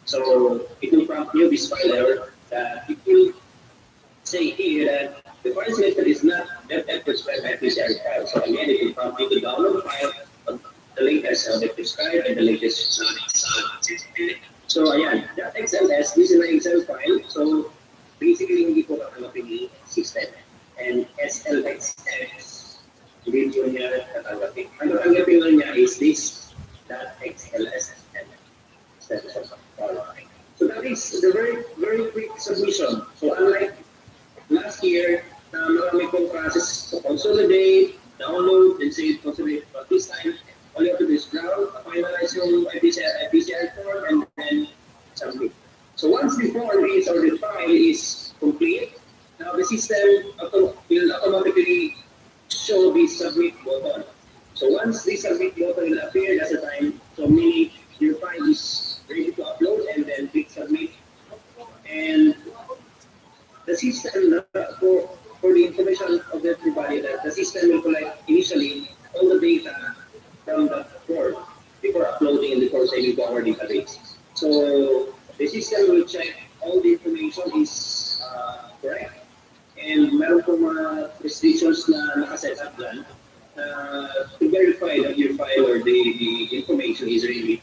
So it will prompt you this file error that it will say here that the file selected is not that prescribed by PCR file. So again, it will prompt you to download the file of the latest that prescribed and the latest. So ayan, that XLS, this is my Excel file. So basically, hindi ko katanggapin yung system. And SLXX, hindi po niya katanggapin. Ang katanggapin lang niya is this, that XLS. So that is the very, very quick submission. So unlike last year, marami pong process to consolidate, download, and save, consolidate. But this time, all you have to do is browse, finalize yung PCR form, and then submit. So once the form is or the file is complete, now the system will automatically show the submit button. So once the submit button will appear, that's the time. So meaning your file is ready to upload, and then click submit. And the system for the information of everybody, that the system will collect initially all the data from the form before uploading in the core saving to our database. So the system will check all the information is correct, and meron po mga restrictions na nakaset up dyan to verify that your file or the information is really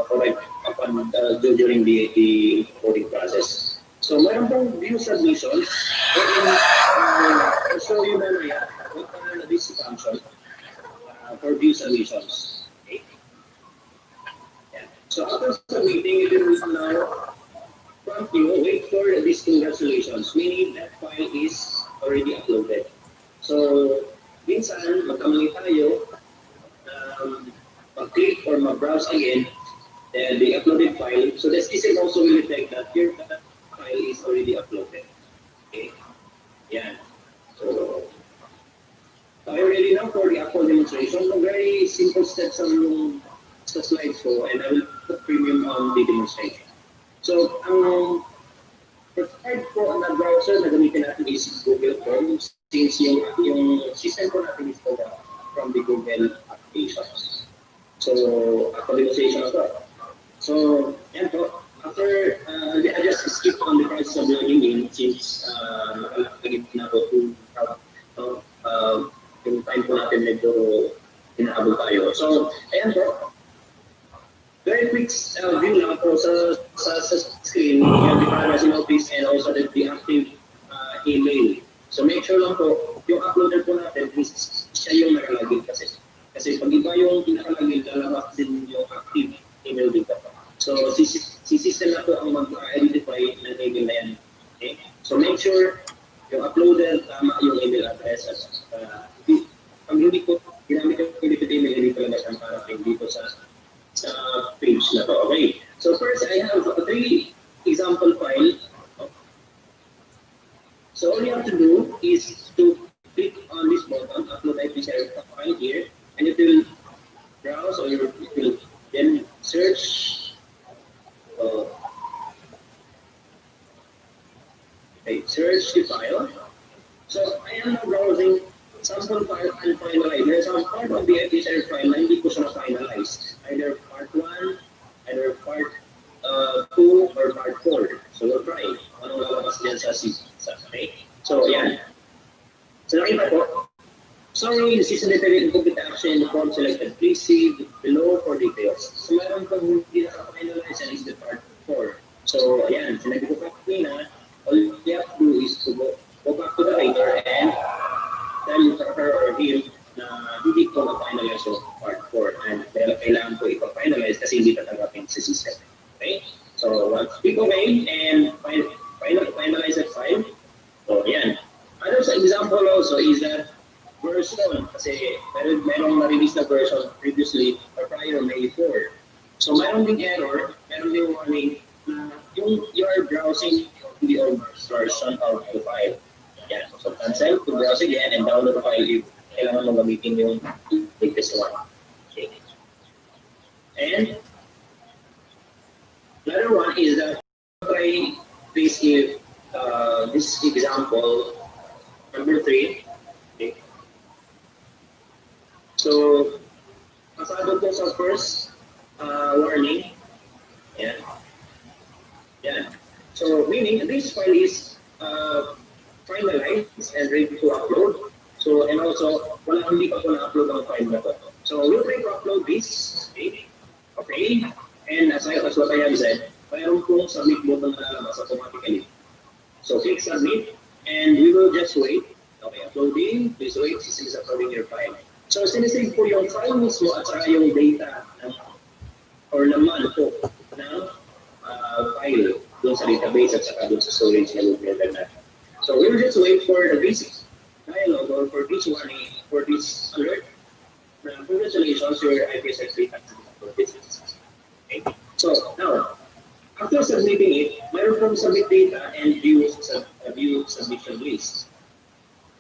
correct upon during the coding process. So meron pong view submission, I'll show you mamaya what are this function for view submissions. Okay? Yeah. So after submitting, it will now prompt you, wait for these congratulations, meaning that file is already uploaded. So minsan, magkamali tayo, mag-click or mag-browse again, then the uploaded file. So the system also will detect that your file is already uploaded. Okay? Yeah. So are you ready now for the actual demonstration? So very simple steps on sa slides ko, and I will put premium on the demonstration. So ang preferred po na browser na gamitin natin is Google Chrome, since yung system po natin is from the Google applications. So actual demonstration na to. So yan po. After, I just skip on the process of logging in since nakalagit na ako to yung time po natin medyo inaabot tayo. So, ayan po. Very quick view lang po sa screen. You have the privacy notice and also the active email. So, make sure lang po, yung uploader po natin, siya yung nakalagin kasi. Kasi pag iba yung nakalagin, lalabas din yung active email dito. So, si system na po ang mag-identify ng email na yan. Okay? So, make sure yung uploader, tama yung email address. Pag hindi ko ginamit yung email, hindi ko lang parating dito sa page na to. Okay. So, first, I have 3 example file. So, all you have to do is to click on this button, upload IPCR file here, and it will browse or it will then search. Okay, search the file. So I am now browsing sample file unfinalized. There's some part of the FHR file na hindi ko siya na-finalize. Either part 1, either part 2, or part 4. So we'll try. Anong lalabas dyan sa okay? So yan. So nakita po. Sorry, the system detected incomplete action in the form selected. Please see below for details. So meron pong hindi na-finalize and is the part 4. So ayan, sinabi ko pa kanina, all you have to do is to go back to the writer and tell her or him na hindi ko na-finalize yung part 4 and kailangan ko ipa-finalize kasi hindi tatanggapin sa system. Okay? So once we go in and finalize that file, so yan. Another example also is that version, kasi merong na-release na version previously or prior May 4. So meron ding error, meron ding warning na yung you are browsing the old version of the file. Yeah. So cancel to browse again and download the file if kailangan mo gamitin yung latest one. Okay. And another one is that try please give this example number 3. Okay. So, pasado po sa first warning, So meaning this file is finalized and ready to upload. So and also hindi pa po na-upload ang file na to. So we'll try to upload this. Okay. And as what I have said, mayroon pong submit button na lalabas automatically. So click submit and we will just wait. Okay, uploading. Please wait. System is uploading your file. So sinisave po yung file mismo at saka yung data or laman po ng file doon sa database at saka doon sa storage na located natin. So we'll just wait for the basic dialog or for this warning, for this alert. Congratulations, your IPSX data for business. Okay. So now, after submitting it, mayroon pong submit data and view submission list.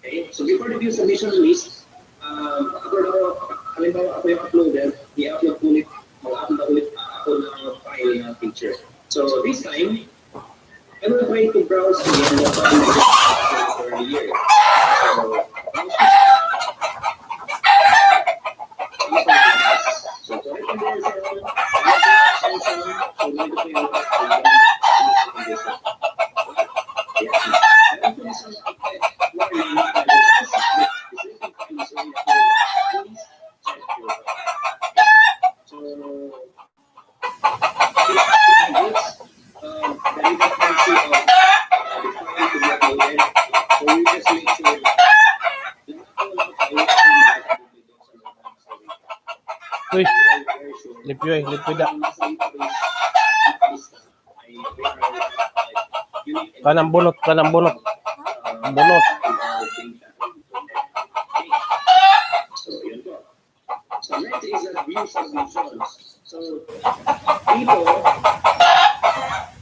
Okay. So before the view submission list, halimbawa ako yung uploader, i-upload ulit, mag-upload ulit ako ng file ng picture. So this time, I will try to browse again the file I just uploaded earlier. So correct conversion, Uy, lipyo da. Kanang bunot. Bunot. So, yun po. So, next is the view submissions. So, dito,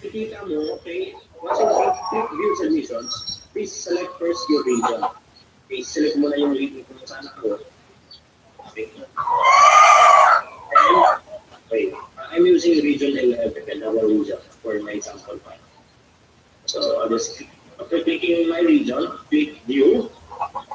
ikita mo, okay, once you click view submissions, please select first your region. Please select mo na yung region kung saan ako. Okay. And, wait, I'm using region 11 and our region for my sample file. So, I'll just, after clicking my region, click view.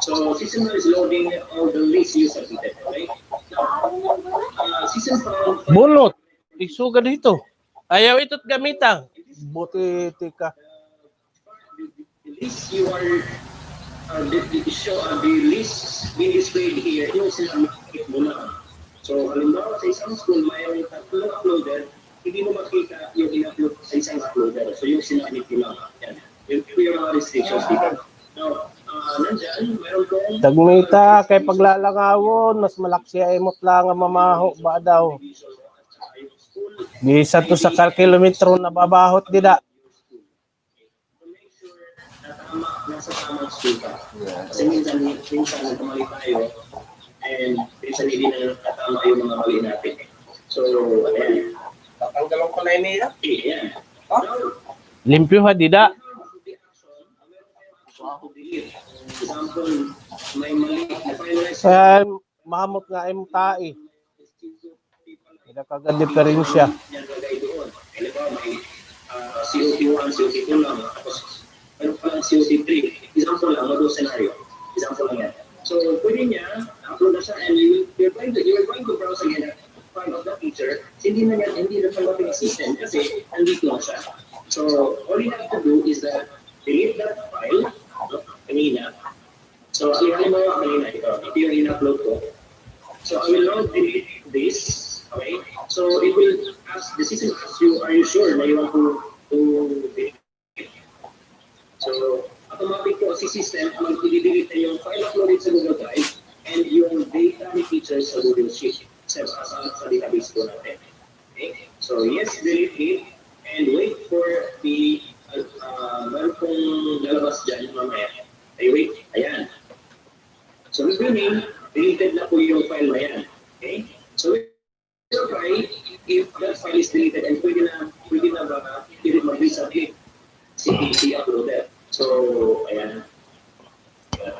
So, system is loading all the lists you submitted, okay? Now, system found... Bunot. Isuga dito. Ayaw ito't gamitang. Buti tika. The list you are... the list being displayed here, yung sinamit mo na. So, halimbawa sa isang school, mayroong tatlong uploader, hindi mo makita yung in-upload sa isang uploader. So, yung sinamit mo lang. Yan. Yung mga restrictions dito. Now, nandyan, mayroon kong... Tagmita kay paglalangawon, mas malaki ay imot lang ang mamaho ba daw. Bisa to sa kilometro na babahot dida. Nasa tamang school ka. Kasi minsan nagkamali tayo and minsan hindi na natama yung mga mali natin. So, ayan. Tatanggalan ko na niya. Ayan. Limpyo ha dida. Example, may mali na finalize. Mahamot nga ay mutai. Hindi kagad diferensya. Yan lagay doon. Halimbawa, may COT1, COT2 lang. Tapos, meron pa lang COT3. Example lang, mga scenario. Example lang yan. So, pwede niya, upload na siya, and you're going to browse again at file of the teacher. Hindi na tanggapin ang system kasi nandito lang siya. So, all you have to do is that delete that file, kanina. So, halimbawa kanina, ito yung in-upload ko. So, I will now delete this. Okay? So, it will ask, the system asks you, are you sure na you want to delete it? So, automatic po si system ang i-delete yung file uploaded sa Google Drive and yung data ni teachers sa Google Sheet sa database ko natin. Okay? So, yes, delete it and wait for the meron pong lalabas dyan mamaya. Ay, wait. Ayan. So, meaning, deleted na po yung file na yan. Okay? So, we'll try if that file is deleted and pwede na ba mag-resubmit si uploader. So, ayan.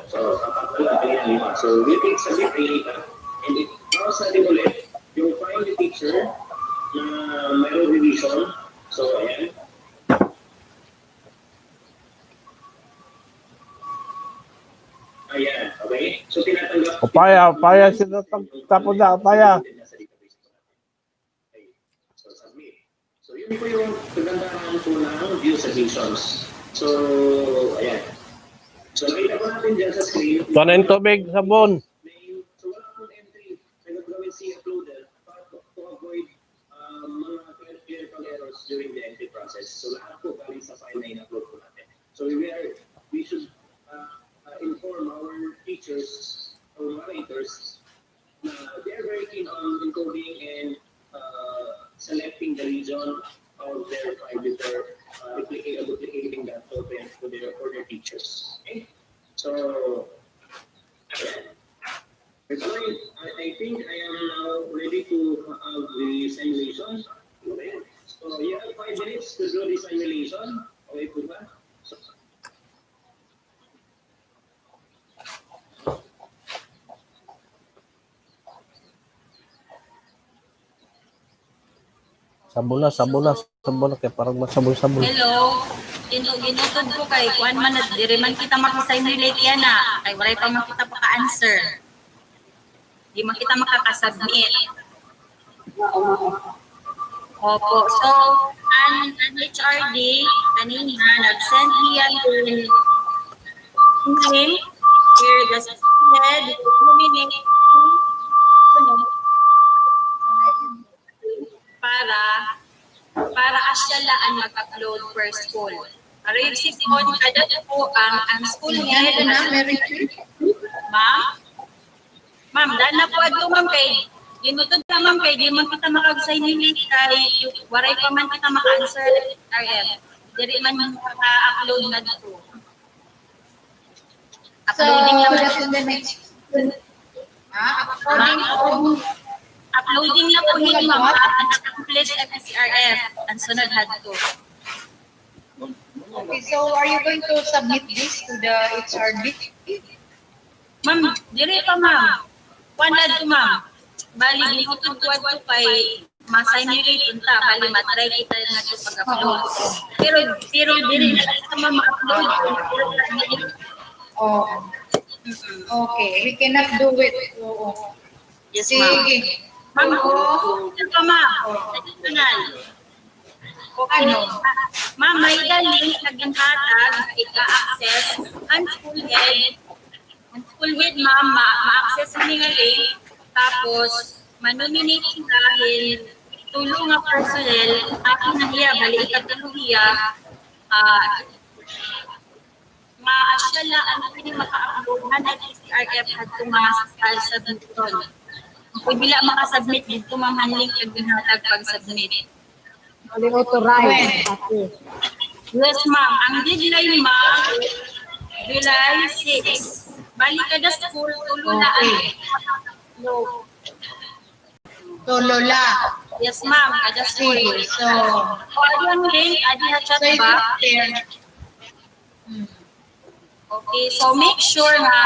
So, so we click submit data and it browse natin ulit yung file ni teacher na mayroong revision. So, ayan. Ayan, okay? So, tinatanggap... Upaya sila tapos na, upaya. So, submit. So, yun po yung kagandahan po ng view submissions. So, ayan. So, nakita po natin dyan sa screen. Ito na yung tubig, sabon. So, wala pong entry na gagawin si uploader para to avoid mga clerical errors during the entry process. So, lahat po galing sa file na in-upload po natin. So, we should inform our teachers or moderators na they are very keen on encoding and selecting the region of their file before duplicating that token for their teachers. Okay? So, I think I am now ready to have the simulation. Okay. So, you have 5 minutes to do the simulation. Okay po ba? So, Sabon na. Kaya parang masabon-sabon. Hello. Ginutod ko kay kuan man at diri man kita makasimulate yan na. Kay walay pa man kita paka-answer. Di man kita makakasubmit. Opo. So, an HRD kanina nag-send niyan yung link here the head illuminate para asyalaan mag-upload per school. Para yung sipon, kada po ang school head na Ma'am, dahil na po ito ma'am kay, ginutod ka ma'am kay, di man kita makag-simulate kay, waray pa man kita maka-answer RF. Dari man maka-upload na dito. Uploading So, naman. that's in the next. Uploading na po yun ma'am. Accomplish FSRF. Ang sunod hadto. Okay, so are you going to submit this to the HRD? Ma'am, dire pa ma'am. Panad ko ma'am. Bali, ginutod ko ito kay ma-simulate unta. Bali, matry kita na ito pag-upload. Pero dire na ito ma'am ma-upload. Oh. Okay, we cannot do it. Oo. Yes ma'am. Sige. Ma'am, ito pa ma'am. Additional. Okay. Ma'am, may link na ginhatag, ika-access ang school head. Ang school head, ma'am, ma-access mo nga link. Tapos, manominate siya dahil tulong nga personnel, akin na hiya, bali ikatuluhiya, ma-asyala ang pwede maka-upload na SCRF at tumasal sa submission. Kung bila makasubmit dito, ma'am, ang link na ginhatag pag-submit. Authorize. Yes, ma'am. Ang deadline, ma'am, July 6. Bali kada school, tululaan. No. Tolola. Yes, ma'am. Kada school. Sige, so, O, yung link, adi na chat so it ba? is there. Okay, so make sure na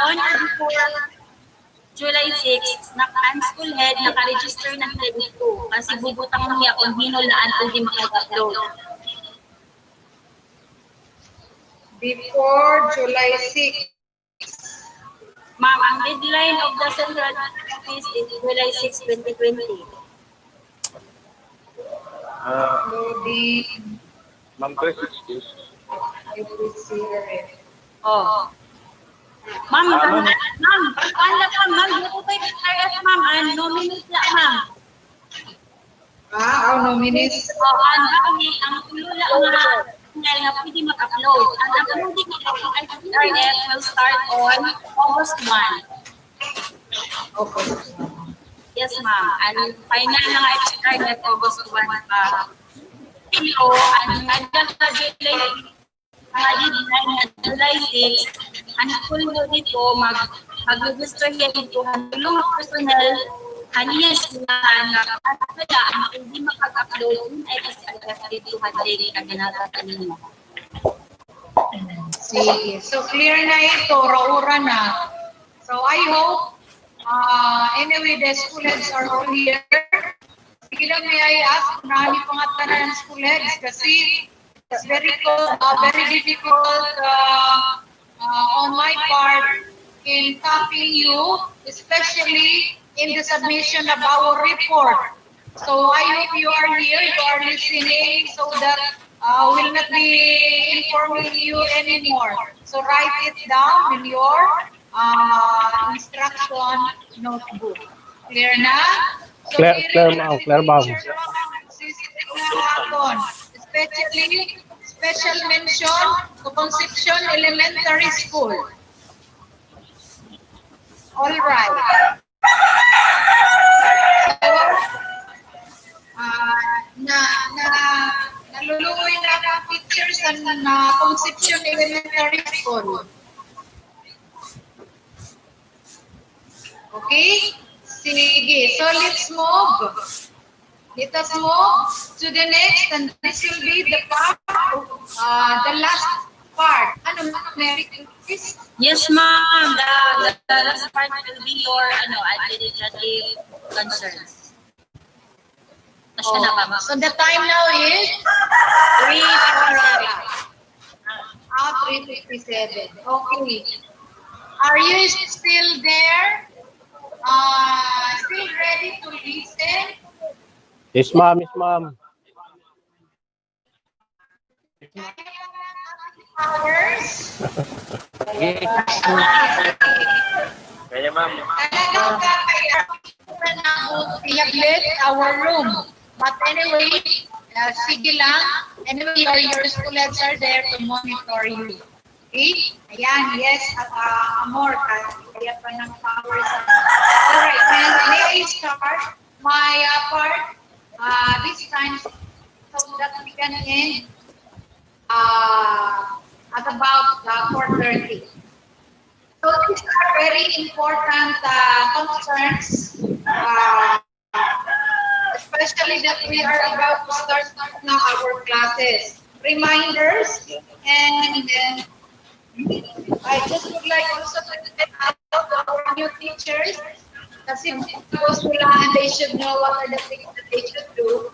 on or before July 6, naka-school head, naka-register na sila dito. Kasi bubutang niya kung hinulaan kung di makag-upload. Before July 6. Ma'am, ang deadline of the central office is July 6, 2020. Loading. Ma'am, please. Oh. Ma'am, paano ka, ma'am? Dito kayo RF, ma'am. Nominate lang, ma'am. Nominates. Ang tulula nga pwede mag-upload. Ang uploading ng RF will start on August 1. Okay. Yes, ma'am. And final na RF August 1 pa. Pero, ang July 6, ang school mo dito, mag-register yan dito, ang tulong ng personnel, kaniya sila na at wala, ang hindi makag-upload, ay SRF dito, hadiri, kaganata kanina. Sige. So, clear na ito. Raura na. So, I hope, anyway, the school heads are all here. Sige lang, may I ask, nani pangatana ng school heads kasi it's very difficult on my part in copying you, especially in the submission of our report. So I hope you are here, you are listening, so that will not be informing you anymore. So write it down in your instruction notebook. Clear na? So Clear, ma'am. especially special mention to Concepcion Elementary School. All right. So, naluluoy na ang pictures na Concepcion Elementary School. Okay? Sige. So, let's move. Let us move to the next, and this will be the part, the last part. Ano, Mary, please? Yes, ma'am. The last part will be your administrative concerns. Nasya na ba, ma'am? So the time now is 3:57. Okay. Are you still there? Still ready to listen? Yes, ma'am. Yes, ma'am. Hours? Kaya ma'am. Talagang kaya we have left our room. But anyway, sige lang. Anyway, your school heads are there to monitor you. Okay? Ayan, yes, amor, kaya pa ng powers. Alright, may I start my part this time so that we can end at about 4:30. So these are very important concerns, especially that we are about to start now our classes. Reminders, and I just would like also to get out our new teachers, kasi because they should know what are the things that they should do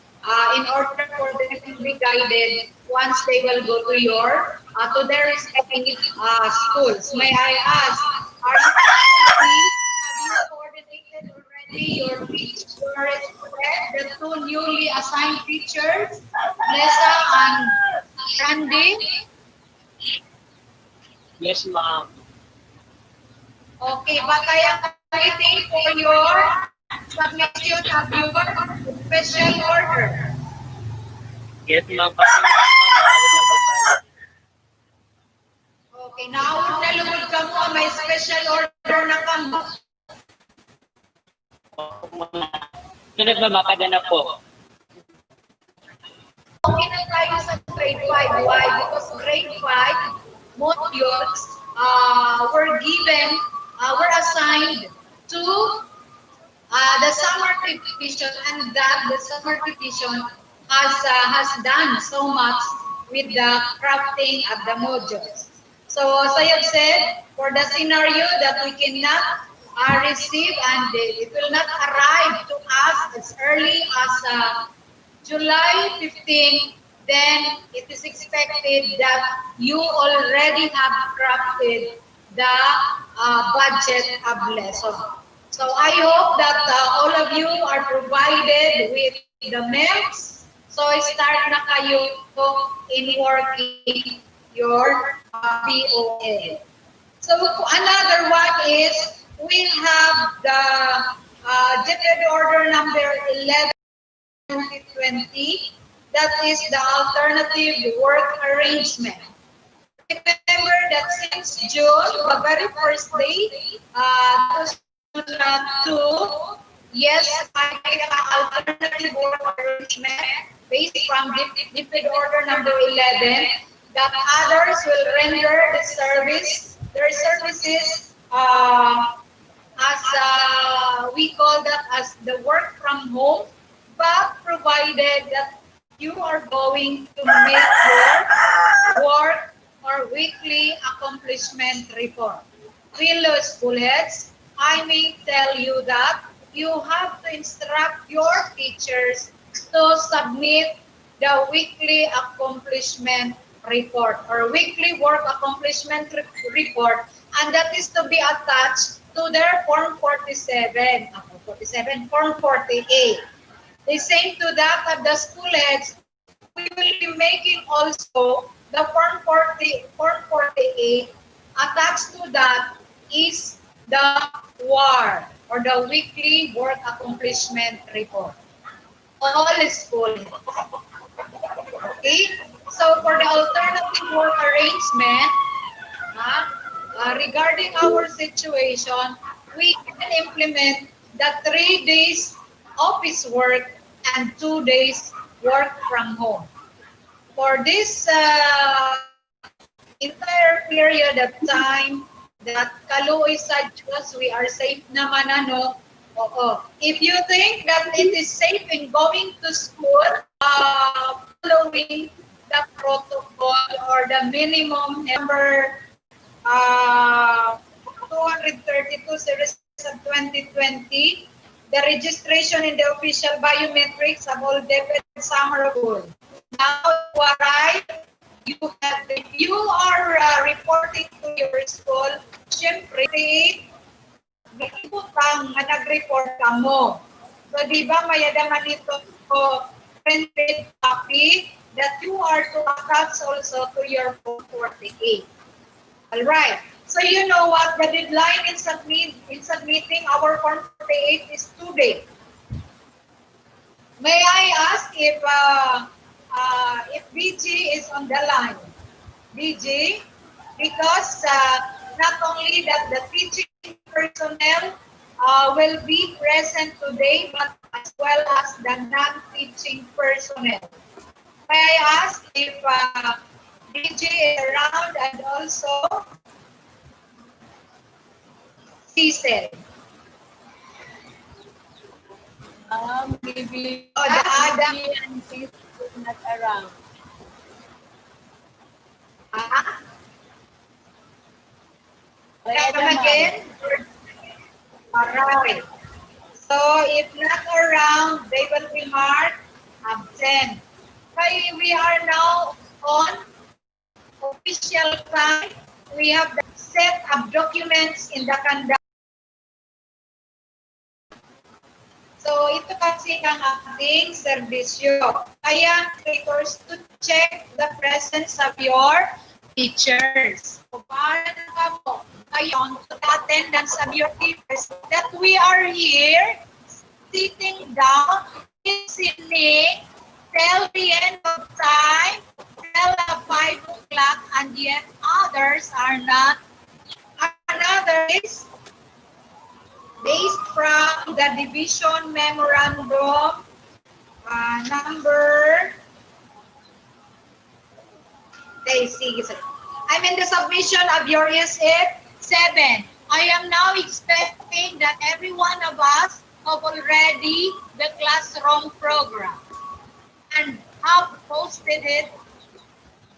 in order for them to be guided once they will go to their respective schools. May I ask, have you coordinated already your teachers, the two newly assigned teachers, Lesa and Randy? Yes, ma'am. Okay, but I am waiting for your submission of your special order. Yes, ma'am. Okay, now nalugod ka mo, may special order na ka mo. Sunod na makaganap po. Okay na tayo sa grade 5. Why? Because grade 5 modules were assigned to the summer division, and that the summer division has done so much with the crafting of the modules. So as I have said, for the scenario that we cannot receive and it will not arrive to us as early as July 15, then it is expected that you already have crafted the budget of lesson. So I hope that all of you are provided with the mails. So start na kayo in working your POA. So another one is we have the General Order number 11, 2020. That is the alternative work arrangement. Remember that since June, the very first day, alternative work arrangement based from DepEd Order number 11, that others will render their services as we call that as the work from home, but provided that you are going to make your work or weekly accomplishment report. Fellow school heads, I may tell you that you have to instruct your teachers to submit the weekly accomplishment report or weekly work accomplishment report, and that is to be attached to their Form 47, Form 48. The same to that of the school heads, we will be making also the Form 48. Attached to that is the WAR, or the Weekly Work Accomplishment Report. All school. Okay? So for the alternative work arrangement, regarding our situation, we can implement the 3 days office work and 2 days work from home. For this entire period of time that kaluoy sa Diyos, we are safe naman, ano? Oo. If you think that it is safe in going to school, following the protocol or the minimum number 232 series of 2020, the registration in the official biometrics have all debit summer goal. Now, what if you are reporting to your school, syempre, butang na nag-report ka mo. So, di ba, mayadaman ito printed copy that you are to attach also to your Form 48. Alright. So, you know what? The deadline in submitting our Form 48 is 2 days. May I ask if BG is on the line? BG, because not only that the teaching personnel will be present today, but as well as the non-teaching personnel. May I ask if BG is around, and also Cecil? Maybe Oh, the Adam and Cecil is not around. Come again? Alright. So, if not around, they will be marked absent. Okay, we are now on official time. We have the set of documents in the conduct. So, ito kasi ang ating serbisyo. Kaya, tutors to check the presence of your teachers. So, paano ka mo? Ngayon, to the attendance of your teachers, that we are here, sitting down, listening, till the end of time, till 5 o'clock, and yet others are not. Another is based from the division memorandum number, I'm in the submission of your ESF 7. I am now expecting that every one of us have already the classroom program and have posted it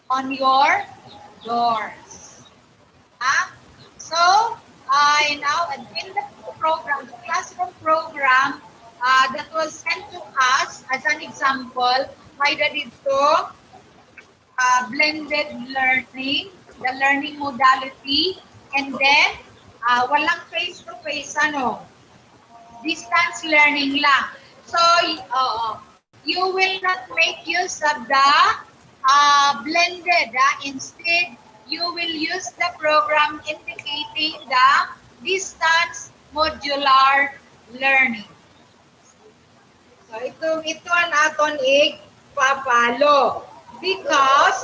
on your doors. So, I now in the program, the classroom program that was sent to us as an example, may dito blended learning, the learning modality, and then walang face-to-face, distance learning lang. So, you will not make use of the blended. Instead, you will use the program indicating the distance modular learning. So, ito ang aton ipapalo. Because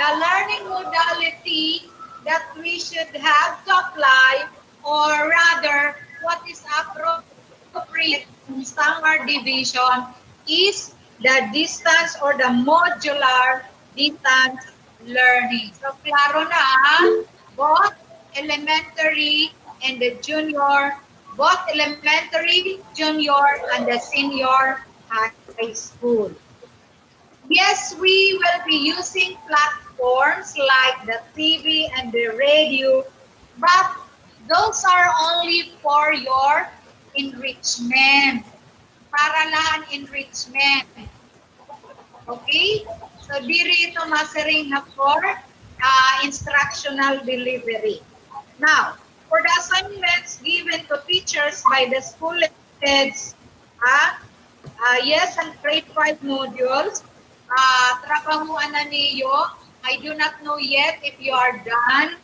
the learning modality that we should have to apply, or rather, what is appropriate in standard division is the distance or the modular distance learning. So, klaro na, both elementary and the junior, both elementary, junior, and the senior high school. Yes, we will be using platforms like the TV and the radio, but those are only for your enrichment. Para lang enrichment. Okay? So, diri ito masering na for instructional delivery. Now, for the assignments given to teachers by the school heads, Yes, ang grade 5 modules. Trabahuan na niyo. I do not know yet if you are done.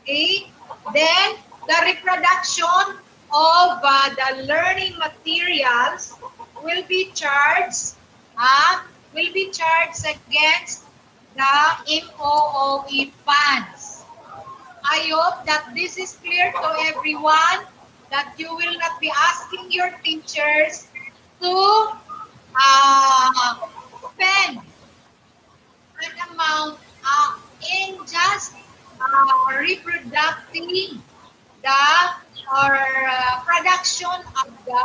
Okay? Then, the reproduction of the learning materials will be charged against the MOOE funds. I hope that this is clear to everyone, that you will not be asking your teachers to spend an amount in just reproducting the production of the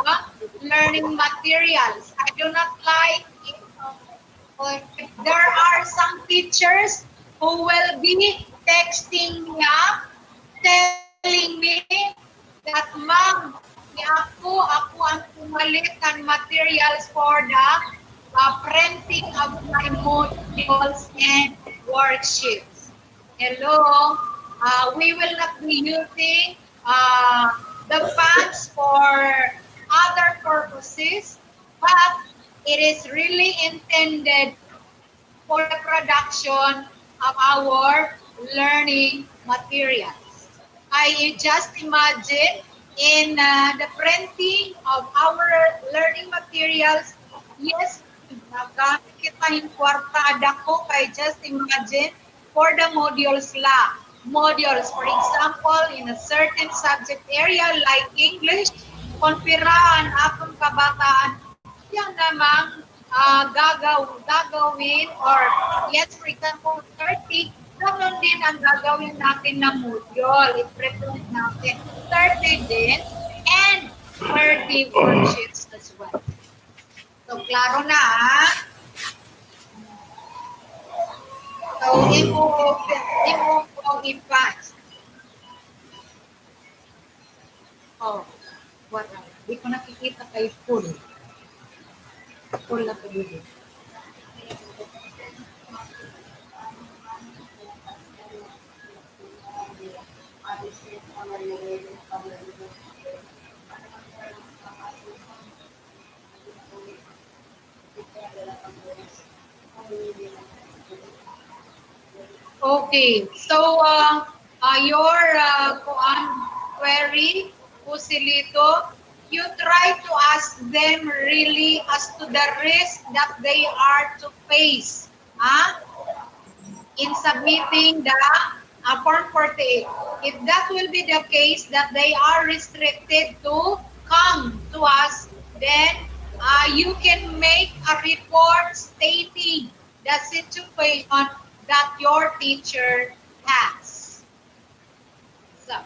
learning materials. I do not like it. If there are some teachers who will be texting me up, telling me that, Ma'am, ako ang pumalit ng materials for the printing of my modules and worksheets. Hello, we will not be using the funds for other purposes, but it is really intended for the production of our learning materials. I just imagine in the printing of our learning materials, yes, nagamit kita yung kwartada ko, kay just imagine for the modules la. Modules, for example, in a certain subject area like English, konpiraan akong kabataan, yan namang gagawin, or yes, for example, 30, ganun din ang gagawin natin na module. I-prepare natin 30 din and 30 worksheets as well. So, klaro na, ha? So, MOOE funds. Oh, what? Di ko nakikita kay full. Full na to dito. Okay, so your query, Pusilito, you try to ask them really as to the risk that they are to face in submitting the Form 48. If that will be the case, that they are restricted to come to us, then you can make a report stating the situation that your teacher has. So,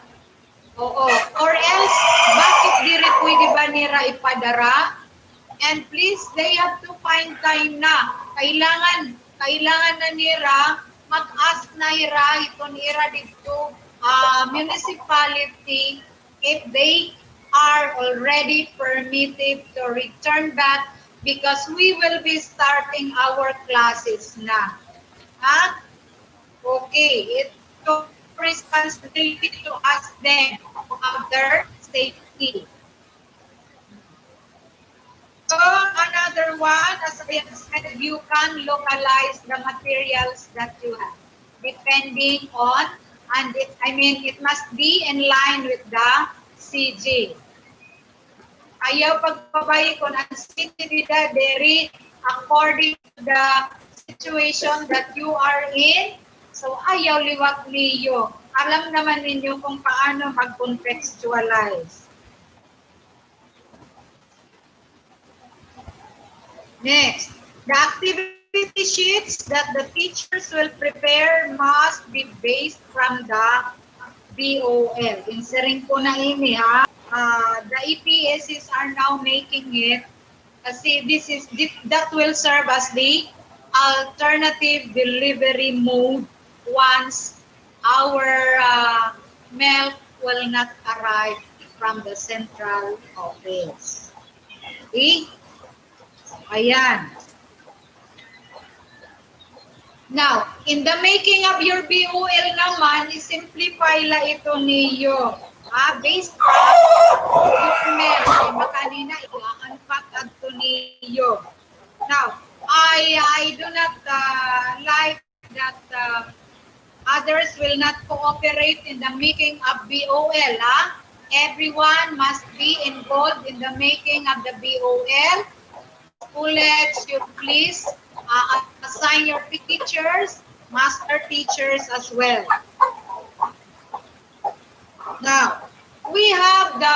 or else, bakit diri pwede ba nira ipadara? And please, they have to find time na. Kailangan na nira, mag-ask na ira, ito nira dito, municipality, if they are already permitted to return back, because we will be starting our classes na. Okay, it's your responsibility to ask them of their safety. So another one, as I said, you can localize the materials that you have, depending on, and it must be in line with the CG. Ayaw pagpabay kung ang CG deri according to the situation that you are in. So ayaw liwat liyo. Alam naman ninyo kung paano mag-contextualize. Next, the activity sheets that the teachers will prepare must be based from the BOL. Inserin ko na ini, ha. The EPSs are now making it kasi that will serve as the alternative delivery mode once our milk will not arrive from the central office. Okay? Ayan. Now, in the making of your BOL naman, simplify la ito niyo. Based on your milk, kanina i-unpack agto you. Now, I do not like that others will not cooperate in the making of BOL. Everyone must be involved in the making of the BOL. School heads, you please assign your teachers, master teachers as well. Now, we have the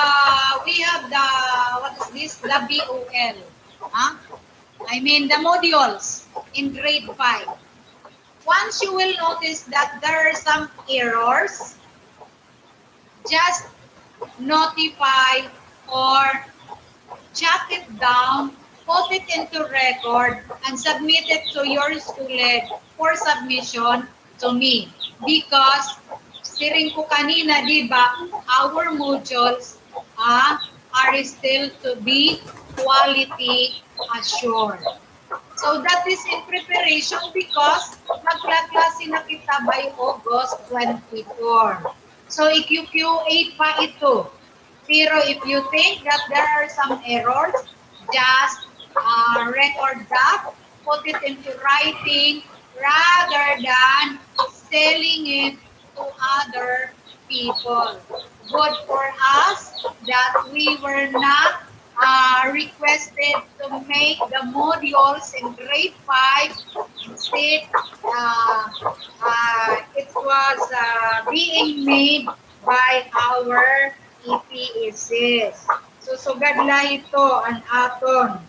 what is this? The BOL. Huh? I mean the modules in grade 5. Once you will notice that there are some errors, just notify or jot it down, put it into record, and submit it to your school head for submission to me. Because, siring ko kanina, di ba, our modules are still to be quality assured. So that is in preparation because magkaklase na kita by August 24. So i-QA pa ito. Pero if you think that there are some errors, just record that, put it into writing rather than selling it to other people. Good for us that we were not requested to make the modules in grade 5. Instead, it was being made by our EPSs. So, sugad lang ito ang aton.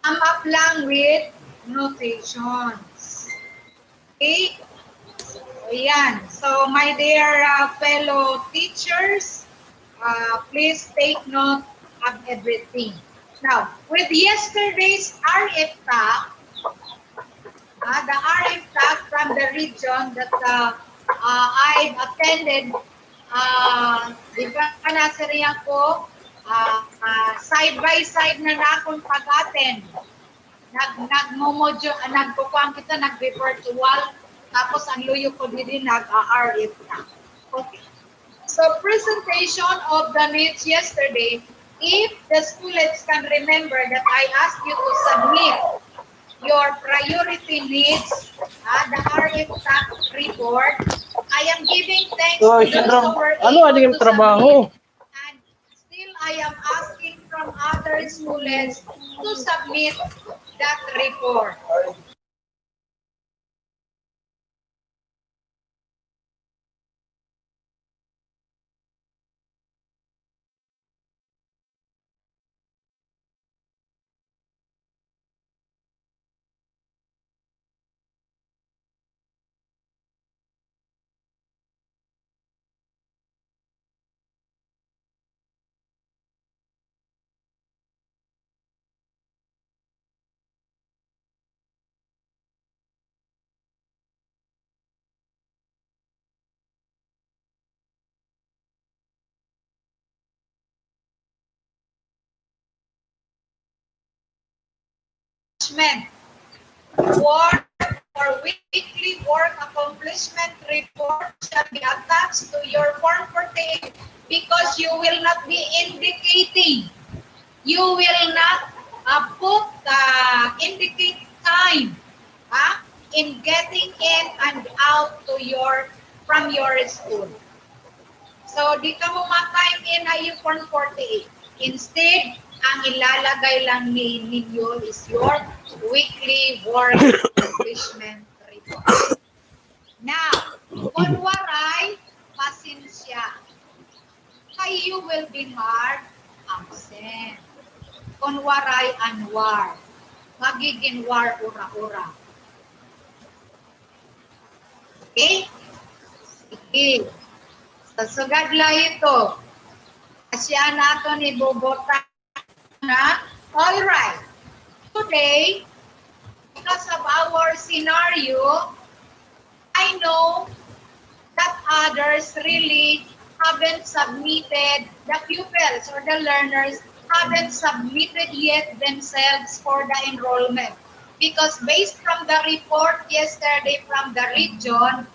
Come up lang with notations. Okay? So, ayan. So, my dear fellow teachers, please take note of everything. Now, with yesterday's RF talk, the RF talk from the region that I attended, di ba nasa riyan ko, side by side na akong pag-attend. Nagkukuhan kita, nag-virtual, tapos ang luyo ko din nag-RF talk. Okay. So, presentation of the needs yesterday. If the students can remember that I asked you to submit your priority needs, the RF TAC report, I am giving thanks to those who were able to trabaho? submit, and still I am asking from other students to submit that report. Work or weekly work accomplishment report shall be attached to your Form 48 because you will not be indicating. You will not indicate time in getting in and out to from your school. So, di ka mo ma-time in na yung Form 48. Instead, ang ilalagay lang ninyo is your weekly work accomplishment report. Now, kunwaray, pasensya. Kayo will be marked absent. Kunwaray, anwar. Magiging war, ura-ura. Okay? Sige. Sasugad lang ito. Asya nato ni Bogota na. All right. Today, because of our scenario, I know that others really haven't submitted, the pupils or the learners haven't submitted yet themselves for the enrollment. Because based from the report yesterday from the region,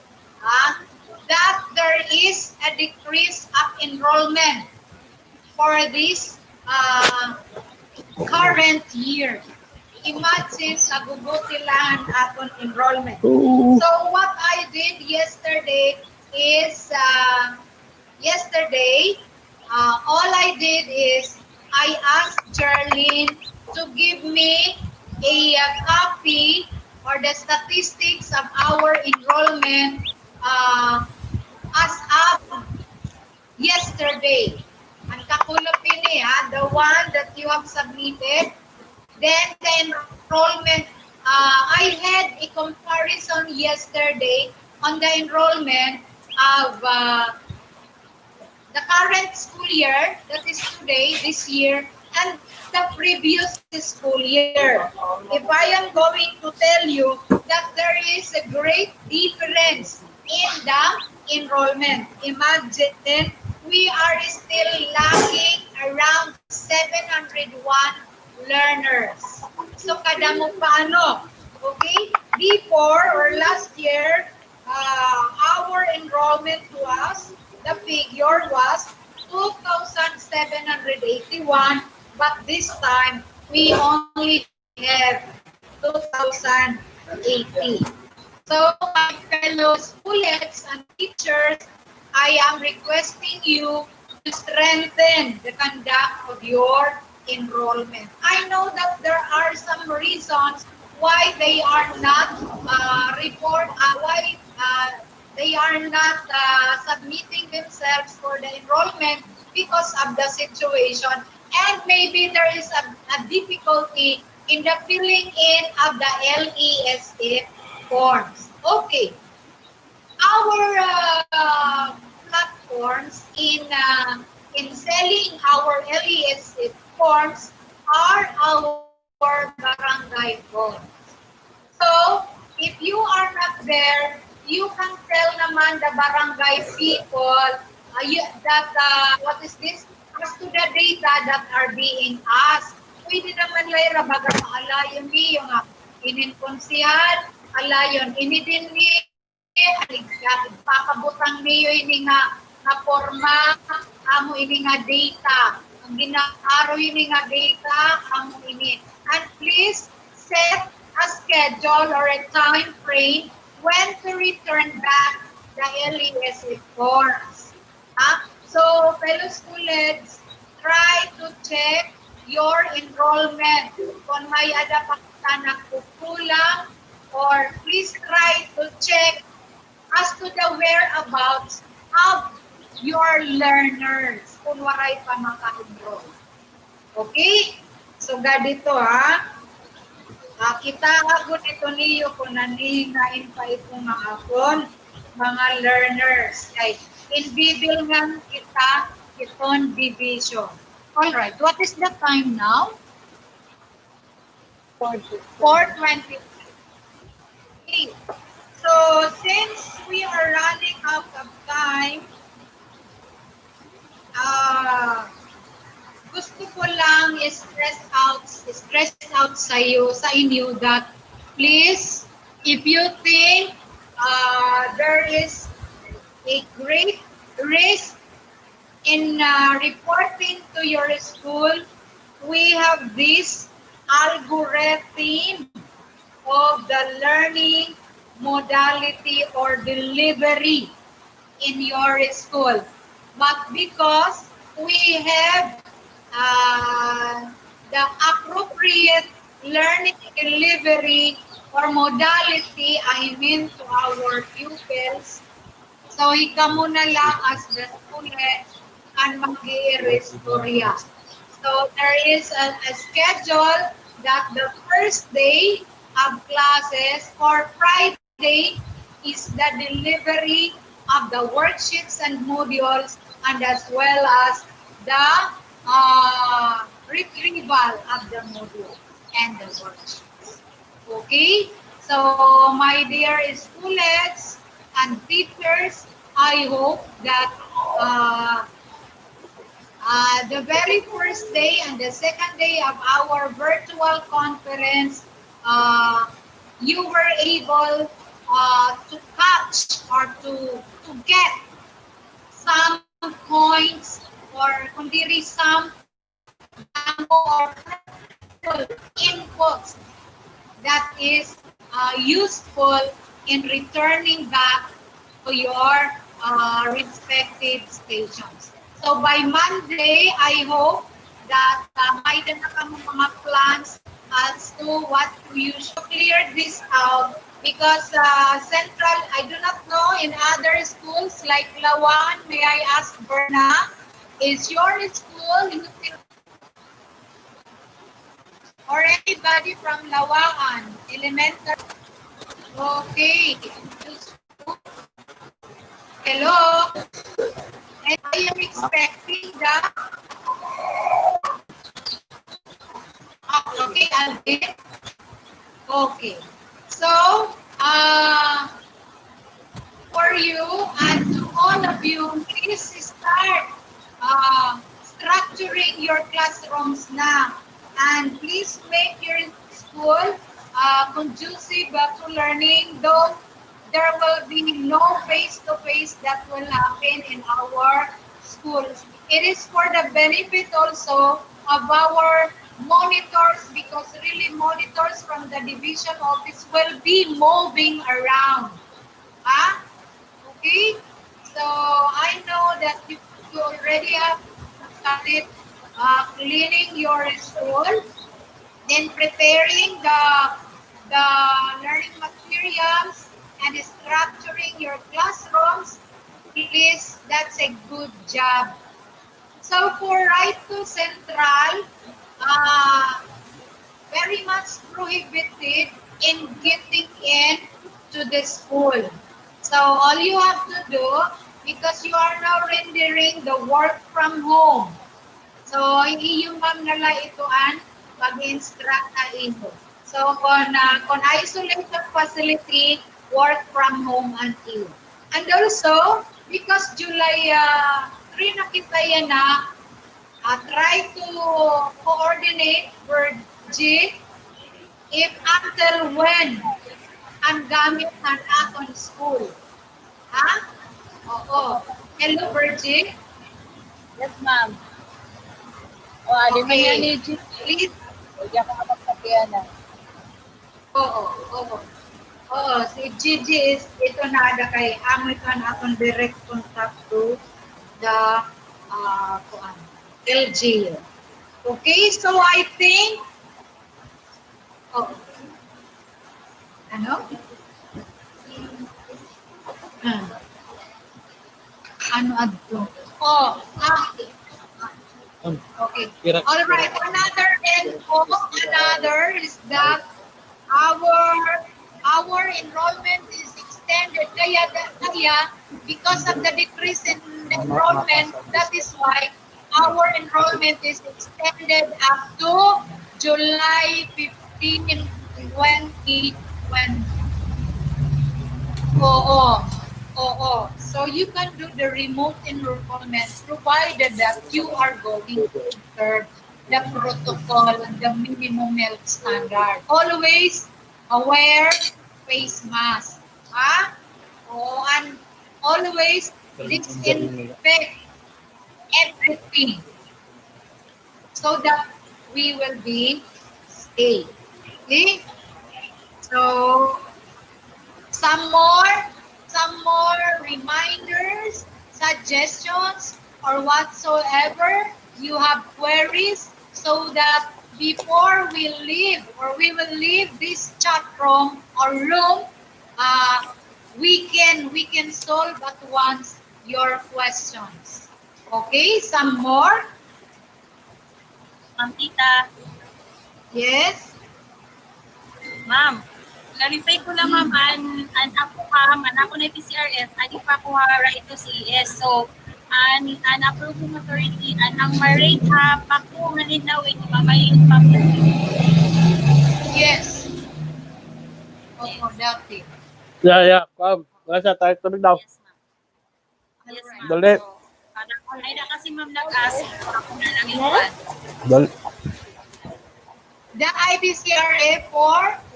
that there is a decrease of enrollment for this current year. Imagine, naguguti lang aton enrollment. Oo. So what I did yesterday is, all I did is I asked Charlene to give me a copy or the statistics of our enrollment as of yesterday. Ang kakulapin niya, the one that you have submitted. Then the enrollment, I had a comparison yesterday on the enrollment of the current school year, that is today, this year, and the previous school year. If I am going to tell you that there is a great difference in the enrollment, imagine we are still lacking around 701 learners. So kada mo paano? Okay? Before or last year, our enrollment was, the figure was 2,781, but this time we only have 2,080. So my fellow schoolmates and teachers, I am requesting you to strengthen the conduct of your enrollment. I know that there are some reasons why they are not they are not submitting themselves for the enrollment because of the situation, and maybe there is a difficulty in the filling in of the LESF forms. Okay, our platforms in selling our LESF forms are our barangay forms. So, if you are not there, you can tell naman the barangay people that, what is this? As to the data that are being asked. Pwede naman layra baga maalayon ni yung ininkonsihan, alayon, inidin ni, papabutang niyo ini nga forma, amo ini nga data. Ang ginaaro ini nga data, amo ini. And please set a schedule or a time frame when to return back the LESF forms. So, fellow schoolmates, try to check your enrollment. Kung may adaptan na kukulang, or please try to check as to the whereabouts of your learners kung waray pa maka-enroll. Okay? So, ganito kita agon ito niyo kung naningain pa itong mga learners. Kay individual kita itong division. Alright, what is the time now? 4:20. Okay. So, since we are running out of time, gusto ko lang stress out sa inyo that please, if you think there is a great risk in reporting to your school, we have this algorithm of the learning modality or delivery in your school. But because we have the appropriate learning delivery or modality, I mean to our pupils, so ikaw muna lang as the student and mag-i-restorya. So there is a schedule that the first day of classes or Friday is the delivery of the worksheets and modules, and as well as the retrieval of the module and the worksheets. Okay? So, my dear schoolmates and teachers, I hope that the very first day and the second day of our virtual conference, you were able to catch or to get some points or kundiri some or inputs that is useful in returning back to your respective stations. So by Monday, I hope that may na kamo mga plans as to what you should clear this out because Central, I do not know in other schools like Lawan, may I ask Berna, is your school or anybody from Lawan Elementary? Okay. Hello? And I am expecting that. Okay, Alvin. Okay. So, for you and to all of you, please start structuring your classrooms now. And please make your school conducive to learning, though there will be no face-to-face that will happen in our schools. It is for the benefit also of our monitors because really monitors from the division office will be moving around. Okay? So I know that you already have started cleaning your school, then preparing the learning materials and structuring your classrooms. Please, that's a good job. So for Right to Central, very much prohibited in getting in to the school. So all you have to do, because you are now rendering the work from home. So yung ma'am nala itoan pag-instruct na ito. So on isolated facility, work from home until. And also, because July 3 na kita yan na, try to coordinate with G if until when ang gamit na on school. Ha? Oo. Hello, Virgie? Yes, ma'am. O, alin mo yan ni G. Please. Hindi ako kapagsabihan na. Oo, si Gigi is, ito na ada kay amoy ka na akong direct contact to the LG. Okay, so I think, ano? Ano adto? Okay. All right. Another is that our enrollment is extended. Kaya because of the decrease in enrollment, that is why our enrollment is extended up to July 15, 2020. So you can do the remote enrollment provided that you are going to observe the protocol and the minimum health standard. Always wear face mask. And always disinfect everything so that we will be safe. Okay? So some more reminders, suggestions, or whatsoever you have queries, so that before we leave or we will leave this chat room or room, we can solve at once your questions. Okay, some more? Ma'am Tita. Yes? Ma'am, clarify ko lang ma'am, an ako na PCRF, adi pa ko right to CES. So, an approving authority, ang ma-rate pa ko malinawin, mamayin pa ko. Yes. Dati. Yeah. Come. Wala siya. Tayo tubig daw. Yes, ma'am. Yes, ma'am. Dali. So, ay na kasi ma'am nag-ask, ako na lang iwan. Dali. The IBCRA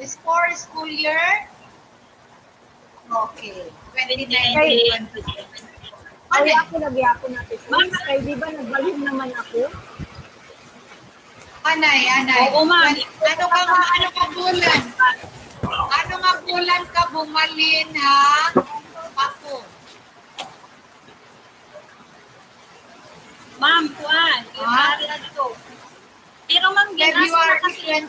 is for school year. Okay. 2019. Ay, ako lagi ako natin. Ma'am, kay di ba nagbalhin naman ako? Anay. Oo, ma'am. Ano ka bulan? Ano nga bulan ka bumalin ha? Ako. Ma'am, kuan. February na dito. Pero ma'am, ginas na February kasi. 20.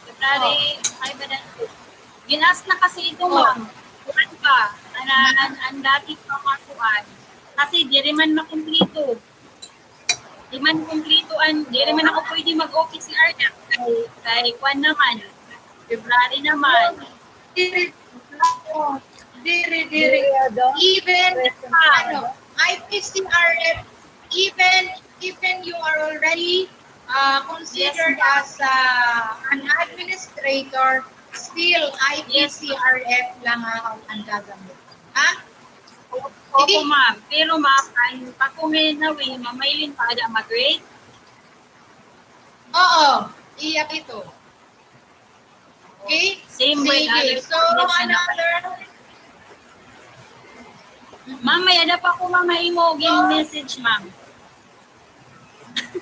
February, ay ba na ito? Ginas na kasi ito, ma'am. Kuan pa. Ang dati pa kuan. Kasi di rin man makumplito. Di man kumplito, di rin man ako pwede mag-OPCR na. Kay kuan naman. February naman. Diri. Even IPCRF, even you are already considered Yes, as an administrator, still IPCRF lang ang gagamit. Ha? Opo, ma'am. Pero ma'am, ako may nawin, mamaylin pa ada mag-grade. Oo, iyak ito. Okay? Same with other So, students na another, Ma'am, may ada pa ko mamaimo message, ma'am.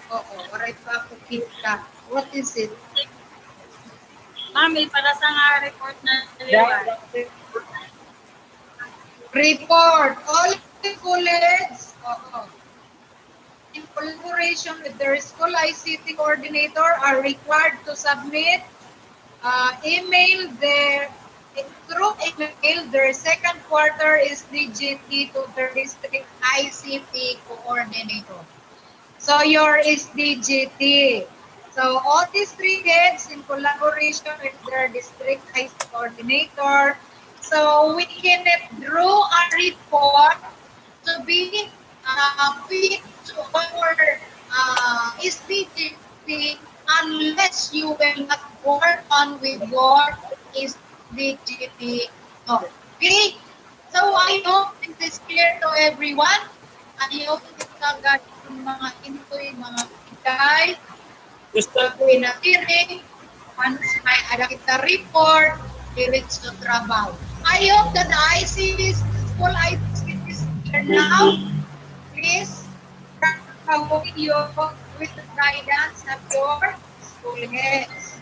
oo, alright pa ako kita. What is it? Ma'am, may para sa nga report na liwan. Report. All the colleges, in collaboration with their school ICT coordinator, are required to submit email through email their second quarter SDGT to their district ICT coordinator. So your SDGT. So all these three heads in collaboration with their district ICT coordinator. So we can draw a report to be fit to our SDGT unless you will not work on with your SDGT. Okay? So I hope this is clear to everyone. I hope it's agad yung mga intoy, mga kitay, pinatiring, once may ada kita report, diretso to trabaho. I hope that the ICT school ICT is here now. Please, trabaho you with the guidance of your school heads.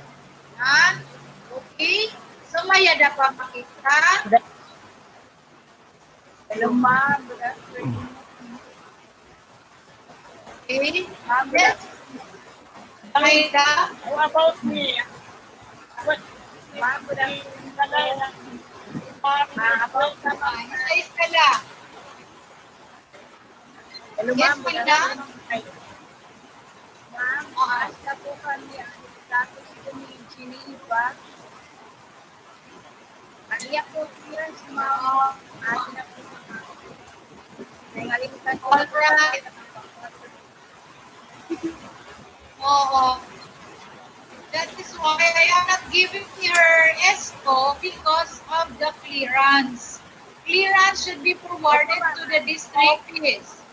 Ha? Okay? So may ada pa makita. Hello, ma'am. Good afternoon. Okay? Yes. May da. How about me? What? Ma'am, good afternoon. About Ayos ka lang. Hello, Yes, ma'am. may da. Ma'am, basta po kami ang status ko ni Geneva. Maniyak po siya sa mga atin na po. Nangalimutan ko. Alright. Oo. That is why I am not giving her ESCO because of the clearance. Clearance should be forwarded to the district please.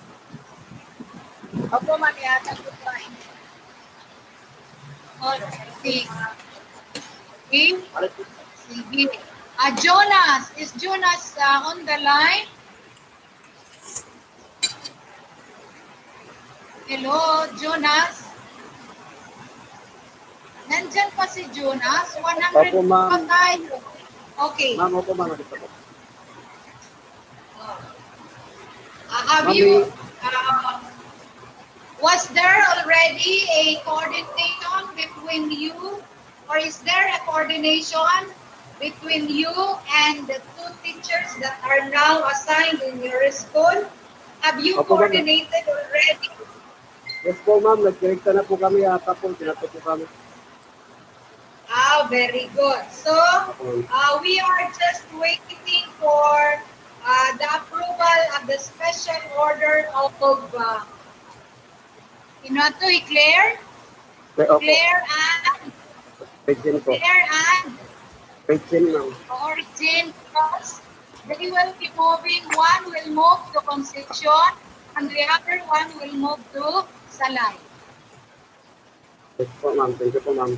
Opo, ma'am. Yata po pa. Okay. Sige. Jonas. Is Jonas on the line? Hello, Jonas? Nandyan pa si Jonas? 100 Opo, ma'am. pa tayo. Okay. Ma'am, opo ma'am. Dito po. Have you, was there already a coordination between you, or is there a coordination between you and the two teachers that are now assigned in your school? Have you Opo, ma'am. coordinated already? Yes po ma'am, nag-directa na po kami ata po. Tinato po kami. Very good. So, we are just waiting for the approval of the special order of Claire? Opo. Claire and Regine po. Claire and Regine ma'am. Origin because they will be moving. One will move to Concepcion and the other one will move to Salay. Yes po ma'am. Thank you po ma'am.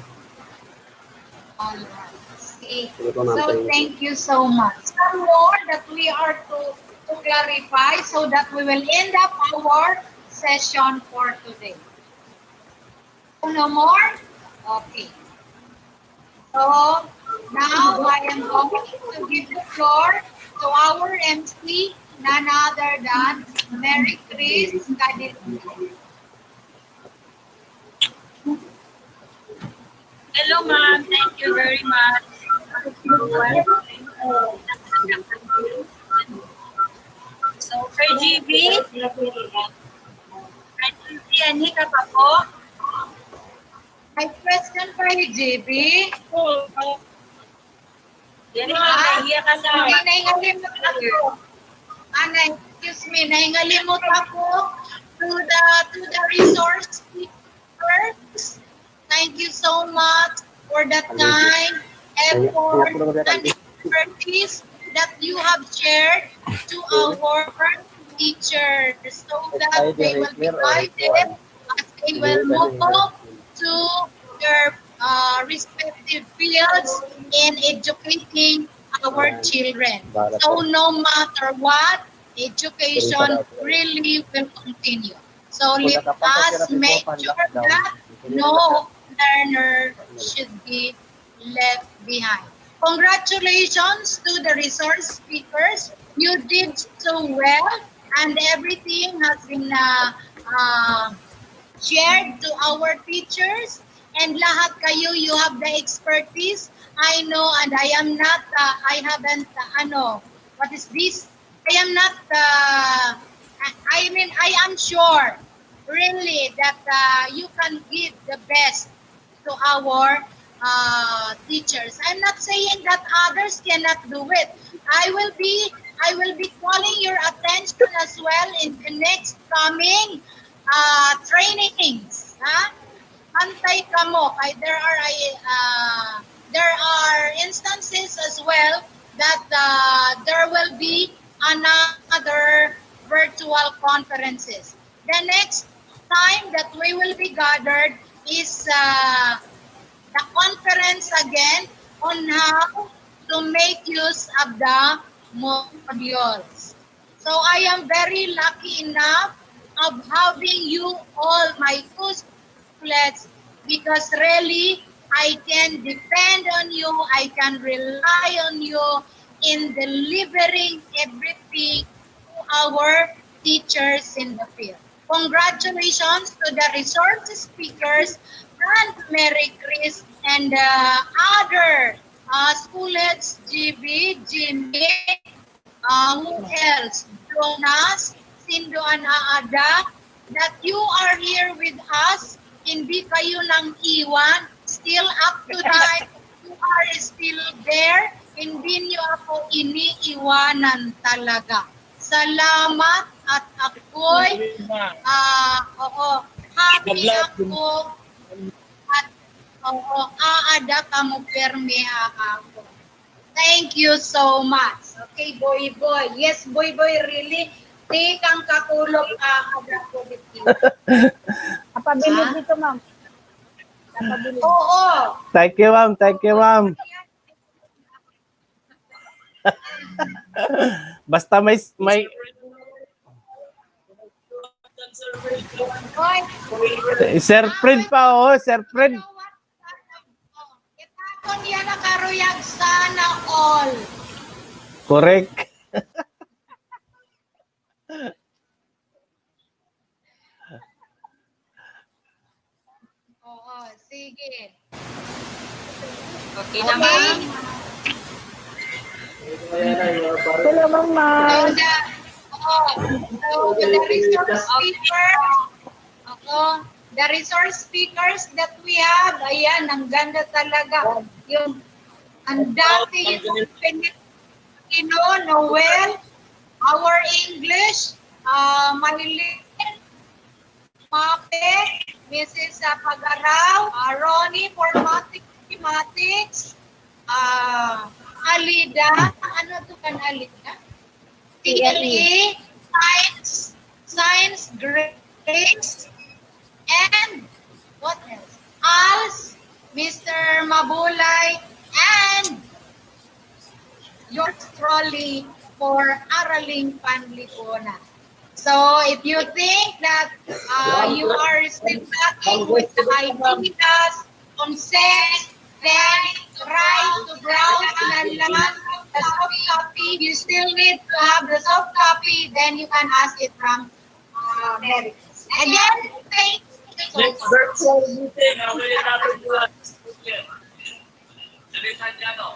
All right. See. Sige po ma'am. So thank you so much. Some more that we are to clarify so that we will end up our session for today. No more? Okay. So, now I am going to give the floor to our MC, none other than Mary Chris Cadillo. Hello, ma'am. Thank you very much. So, for GB, ani ka pa po? My question for you, JB. Yan ang nahiya ka sa Hindi, nahingalimot ako. Excuse me, nahingalimot ako to the resource speakers. Thank you so much for the time, effort, and expertise that you have shared to our teachers so that they will be guided as they will move to their respective fields in educating our children. So no matter what, education really will continue. So let us make sure that no learner should be left behind. Congratulations to the resource speakers. You did so well and everything has been shared to our teachers, and lahat kayo, you have the expertise. I know, and I am not, I haven't, what is this? I am not, I am sure, really, that you can give the best to our teachers. I'm not saying that others cannot do it. I will be calling your attention as well in the next coming trainings. Antay ka mo. There are instances as well that there will be another virtual conferences. The next time that we will be gathered is the conference again on how to make use of the modules. So I am very lucky enough of having you all, my students, because really I can depend on you, I can rely on you in delivering everything to our teachers in the field. Congratulations to the resource speakers and Mary Chris and other school heads, GB, Jimmy, who else? Jonas, Sindo and Aada, that you are here with us, hindi kayo nang iwan, still up to time, you are still there, hindi nyo ako iniiwanan talaga. Salamat at ako'y happy ako at aada ka mo perme ako. Thank you so much. Okay, Boy Boy. Yes, Boy Boy, really. Di kang kakulog aada ko dito. Kapabilib dito, ma'am. Kapabilib. Oo. Thank you, ma'am. Thank you, ma'am. Basta may Hoy. Sir Fred pa, oh, Sir Fred. Itakon niya na karuyag sana all. Correct. Oo, sige. Okay naman. Salamat, ma'am. So the resource speakers, the resource speakers that we have, ayan, ang ganda talaga. Yung, ang dati yung Pilipino, Noel, our English, Marilyn, Mape, Mrs. Pagaraw, Ronnie for mathematics, Alida, ano to kan Alida? TLE, Science, Grace, and what else? Als, Mr. Mabulay, and yours truly for Araling Panlipunan. So if you think that you are still lacking with the ideas, concepts, then try to browse and learn the soft copy. You still need to have the soft copy, then you can ask it from Mary. Again, thank you so Next much. virtual meeting, pwede natin buwan. Salitan niya, no?